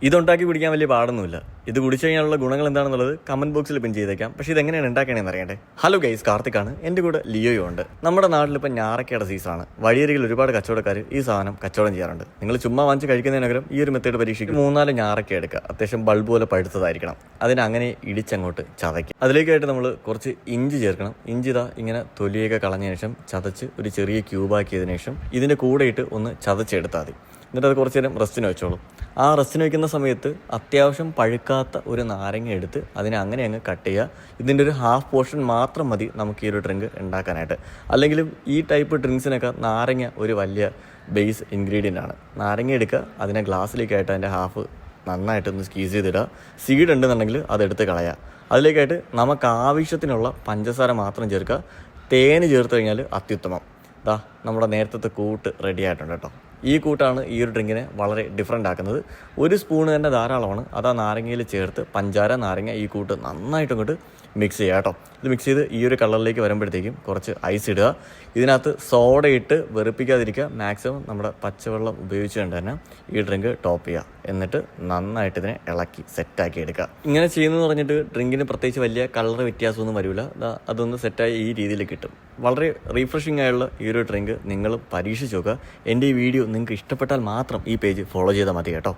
ഇതുണ്ടാക്കി കുടിക്കാൻ വലിയ പാടൊന്നുമില്ല. ഇത് കുടിച്ചു കഴിഞ്ഞാലുള്ള ഗുണങ്ങൾ എന്താണെന്നുള്ളത് കമന്റ് ബോക്സിൽ പിൻ ചെയ്തേക്കാം. പക്ഷേ ഇതെങ്ങനെയാണ് ഉണ്ടാക്കണേന്ന് അറിയണ്ടേ? ഹലോ ഗൈസ്, കാർത്തിക്കാണ്. എൻ്റെ കൂടെ ലിയോയും ഉണ്ട്. നമ്മുടെ നാട്ടിലിപ്പോൾ ഞാറക്കയുടെ സീസണാണ്. വഴിയരികിൽ ഒരുപാട് കച്ചവടക്കാർ ഈ സാധനം കച്ചവടം ചെയ്യാറുണ്ട്. നിങ്ങൾ ചുമ്മാ വാങ്ങിച്ച് കഴിക്കുന്നതിനകരം ഈ ഒരു മെത്തേഡ് പരീക്ഷിക്കും. 3-4 ഞാറക്ക എടുക്കുക. അത്യാവശ്യം ബൾബ് പോലെ പഴുത്തതായിരിക്കണം. അതിനെ അങ്ങനെ ഇടിച്ചങ്ങോട്ട് ചതയ്ക്കും. അതിലേക്കായിട്ട് നമ്മൾ കുറച്ച് ഇഞ്ചി ചേർക്കണം. ഇഞ്ചി ഇങ്ങനെ തൊലിയൊക്കെ കളഞ്ഞതിന് ശേഷം ചതച്ച് ഒരു ചെറിയ ക്യൂബാക്കിയതിനു ശേഷം ഇതിൻ്റെ കൂടെ ഇട്ട് ഒന്ന് ചതച്ചെടുത്താൽ മതി. എന്നിട്ട് അത് കുറച്ച് നേരം റെസ്റ്റിന് വെച്ചോളൂ. ആ റെസ്റ്റിന് വയ്ക്കുന്ന സമയത്ത് അത്യാവശ്യം പഴുക്കാത്ത ഒരു നാരങ്ങ എടുത്ത് അതിനെ അങ്ങനെ അങ്ങ് കട്ട് ചെയ്യുക. ഇതിൻ്റെ ഒരു ഹാഫ് പോർഷൻ മാത്രം മതി നമുക്ക് ഈ ഒരു ഡ്രിങ്ക് ഉണ്ടാക്കാനായിട്ട്. അല്ലെങ്കിലും ഈ ടൈപ്പ് ഡ്രിങ്ക്സിനൊക്കെ നാരങ്ങ ഒരു വലിയ ബേസ് ഇൻഗ്രീഡിയൻ്റ് ആണ്. നാരങ്ങ എടുക്കുക, അതിനെ ഗ്ലാസ്സിലേക്കായിട്ട് അതിൻ്റെ ഹാഫ് നന്നായിട്ടൊന്ന് സ്ക്വീസ് ചെയ്തിടുക. സീഡ് ഉണ്ടെന്നുണ്ടെങ്കിൽ അതെടുത്ത് കളയുക. അതിലേക്കായിട്ട് നമുക്ക് ആവശ്യത്തിനുള്ള പഞ്ചസാര മാത്രം ചേർക്കുക. തേന് ചേർത്ത് കഴിഞ്ഞാൽ അത്യുത്തമം. നമ്മുടെ നേരത്തെ കൂട്ട് റെഡി ആയിട്ടുണ്ട് കേട്ടോ. ഈ കൂട്ടാണ് ഈ ഒരു ഡ്രിങ്കിനെ വളരെ ഡിഫറെൻ്റ് ആക്കുന്നത്. ഒരു സ്പൂണ് തന്നെ ധാരാളമാണ്. അത് ആ നാരങ്ങയിൽ ചേർത്ത് പഞ്ചാര, നാരങ്ങ, ഈ കൂട്ട് നന്നായിട്ട് ഇങ്ങോട്ട് മിക്സ് ചെയ്യുക കേട്ടോ. ഇത് മിക്സ് ചെയ്ത് ഈ ഒരു കളറിലേക്ക് വരുമ്പോഴത്തേക്കും കുറച്ച് ഐസ് ഇടുക. ഇതിനകത്ത് സോഡ ഇട്ട് വെറുപ്പിക്കാതിരിക്കുക. മാക്സിമം നമ്മുടെ പച്ചവെള്ളം ഉപയോഗിച്ചുകൊണ്ട് തന്നെ ഈ ഡ്രിങ്ക് ടോപ്പ് ചെയ്യുക. എന്നിട്ട് നന്നായിട്ട് ഇതിനെ ഇളക്കി സെറ്റാക്കി എടുക്കുക. ഇങ്ങനെ ചെയ്യുന്നതെന്ന് പറഞ്ഞിട്ട് ഡ്രിങ്കിന് പ്രത്യേകിച്ച് വലിയ കളർ വ്യത്യാസമൊന്നും വരില്ല. അതൊന്ന് സെറ്റായി ഈ രീതിയിൽ കിട്ടും. വളരെ റീഫ്രഷിംഗ് ആയുള്ള ഈ ഒരു ഡ്രിങ്ക് നിങ്ങൾ പരീക്ഷിച്ച് നോക്കുക. എൻ്റെ ഈ വീഡിയോ നിങ്ങൾക്ക് ഇഷ്ടപ്പെട്ടാൽ മാത്രം ഈ പേജ് ഫോളോ ചെയ്താൽ മതി കേട്ടോ.